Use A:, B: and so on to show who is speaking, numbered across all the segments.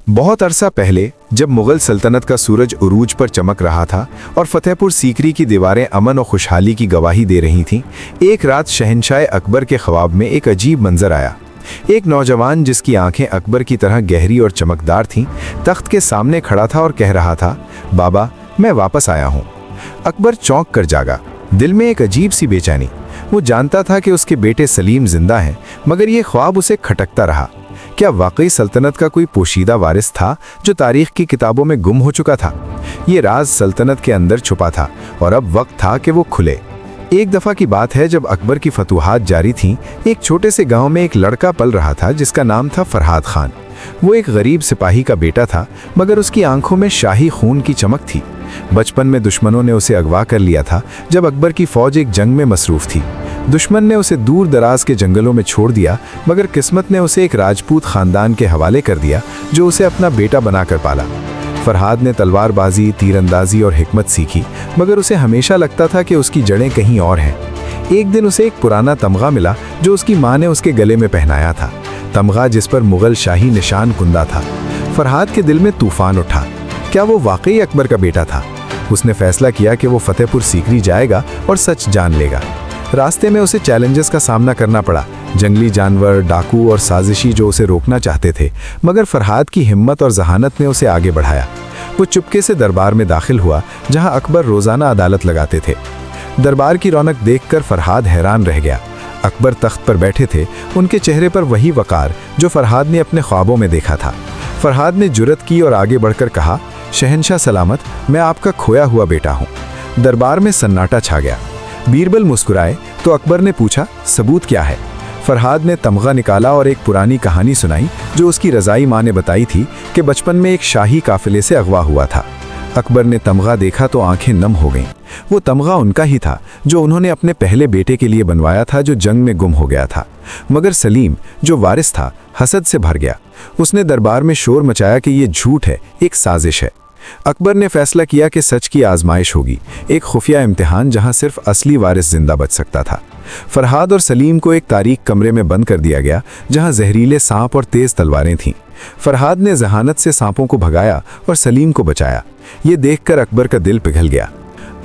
A: बहुत अरसा पहले जब मुगल सल्तनत का सूरज उरूज पर चमक रहा था और फतेहपुर सीकरी की दीवारें अमन और खुशहाली की गवाही दे रही थीं, एक रात शहंशाह अकबर के ख्वाब में एक अजीब मंजर आया। एक नौजवान जिसकी आंखें अकबर की तरह गहरी और चमकदार थीं, तख्त के सामने खड़ा था और कह रहा था, बाबा मैं वापस आया हूँ। अकबर चौंक कर जागा, दिल में एक अजीब सी बेचैनी। वो जानता था कि उसके बेटे सलीम जिंदा हैं, मगर ये ख्वाब उसे खटकता रहा। क्या वाकई सल्तनत का कोई पोशीदा वारिस था जो तारीख की किताबों में गुम हो चुका था? ये राज सल्तनत के अंदर छुपा था और अब वक्त था कि वो खुले। एक दफ़ा की बात है जब अकबर की फतूहात जारी थीं, एक छोटे से गांव में एक लड़का पल रहा था जिसका नाम था फरहाद खान। वो एक गरीब सिपाही का बेटा था, मगर उसकी आंखों में शाही खून की चमक थी। बचपन में दुश्मनों ने उसे अगवा कर लिया था जब अकबर की फौज एक जंग में मसरूफ थी। दुश्मन ने उसे दूर दराज के जंगलों में छोड़ दिया, मगर किस्मत ने उसे एक राजपूत खानदान के हवाले कर दिया जो उसे अपना बेटा बनाकर पाला। फरहाद ने तलवारबाजी, तीरंदाजी और हिकमत सीखी, मगर उसे हमेशा लगता था कि उसकी जड़ें कहीं और हैं। एक दिन उसे एक पुराना तमगा मिला जो उसकी माँ ने उसके गले में पहनाया था। तमगा जिस पर मुगल शाही निशान कुंदा था। फरहाद के दिल में तूफान उठा। क्या वो वाकई अकबर का बेटा था? उसने फैसला किया कि वो फतेहपुर सीकरी जाएगा और सच जान लेगा। रास्ते में उसे चैलेंजेस का सामना करना पड़ा, जंगली जानवर, डाकू और साजिशी जो उसे रोकना चाहते थे, मगर फरहाद की हिम्मत और जहानत ने उसे आगे बढ़ाया। वो चुपके से दरबार में दाखिल हुआ जहां अकबर रोजाना अदालत लगाते थे। दरबार की रौनक देखकर फरहाद हैरान रह गया। अकबर तख्त पर बैठे थे, उनके चेहरे पर वही वकार जो फरहाद ने अपने ख्वाबों में देखा था। फरहाद ने जुर्रत की और आगे बढ़कर कहा, शहंशाह सलामत, मैं आपका खोया हुआ बेटा हूँ। दरबार में सन्नाटा छा गया। बीरबल मुस्कुराए तो अकबर ने पूछा, सबूत क्या है? फरहाद ने तमगा निकाला और एक पुरानी कहानी सुनाई जो उसकी रज़ाई माँ ने बताई थी कि बचपन में एक शाही काफिले से अगवा हुआ था। अकबर ने तमगा देखा तो आंखें नम हो गईं। वो तमगा उनका ही था जो उन्होंने अपने पहले बेटे के लिए बनवाया था जो जंग में गुम हो गया था। मगर सलीम जो वारिस था, हसद से भर गया। उसने दरबार में शोर मचाया कि ये झूठ है, एक साजिश है। अकबर ने फैसला किया कि सच की आजमाइश होगी, एक खुफिया इम्तिहान जहां सिर्फ असली वारिस जिंदा बच सकता था। फरहाद और सलीम को एक तारीक कमरे में बंद कर दिया गया जहां जहरीले सांप और तेज तलवारें थीं। फरहाद ने जहानत से सांपों को भगाया और सलीम को बचाया। ये देखकर अकबर का दिल पिघल गया।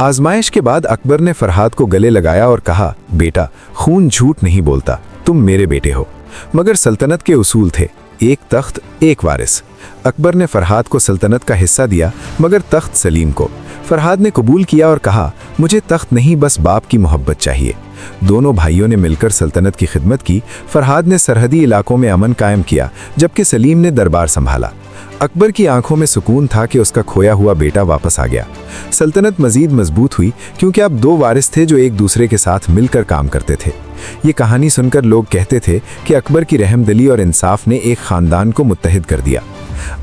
A: आजमाइश के बाद अकबर ने फरहाद को गले लगाया और कहा, बेटा, खून झूठ नहीं बोलता, तुम मेरे बेटे हो। मगर सल्तनत के उसूल थे, एक तख्त एक वारिस। अकबर ने फरहाद को सल्तनत का हिस्सा दिया, मगर तख्त सलीम को। फरहाद ने कबूल किया और कहा, मुझे तख्त नहीं, बस बाप की मोहब्बत चाहिए। दोनों भाइयों ने मिलकर सल्तनत की खिदमत की। फरहाद ने सरहदी इलाकों में अमन कायम किया, जबकि सलीम ने दरबार संभाला। अकबर की आंखों में सुकून था कि उसका खोया हुआ बेटा वापस आ गया। सल्तनत मजीद मजबूत हुई क्योंकि अब दो वारिस थे जो एक दूसरे के साथ मिलकर काम करते थे। ये कहानी सुनकर लोग कहते थे कि अकबर की रहमदिली और इंसाफ ने एक खानदान को मुत्तहिद कर दिया।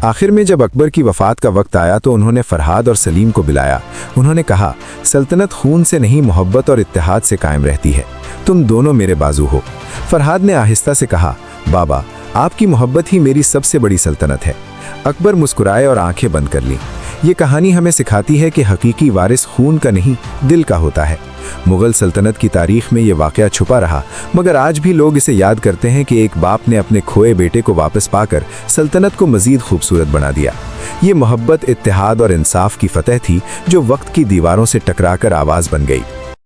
A: आखिर में जब अकबर की वफात का वक्त आया तो उन्होंने फरहाद और सलीम को बुलाया। उन्होंने कहा, सल्तनत खून से नहीं, मोहब्बत और इत्तेहाद से कायम रहती है। तुम दोनों मेरे बाजू हो। फरहाद ने आहिस्ता से कहा, बाबा, आपकी मोहब्बत ही मेरी सबसे बड़ी सल्तनत है। अकबर मुस्कुराए और आंखें बंद कर लीं। ये कहानी हमें सिखाती है कि हकीकी वारिस खून का नहीं, दिल का होता है। मुगल सल्तनत की तारीख में ये वाक़या छुपा रहा, मगर आज भी लोग इसे याद करते हैं कि एक बाप ने अपने खोए बेटे को वापस पाकर सल्तनत को मज़ीद खूबसूरत बना दिया। ये मोहब्बत, इत्तेहाद और इंसाफ की फतह थी जो वक्त की दीवारों से टकराकर आवाज़ बन गई।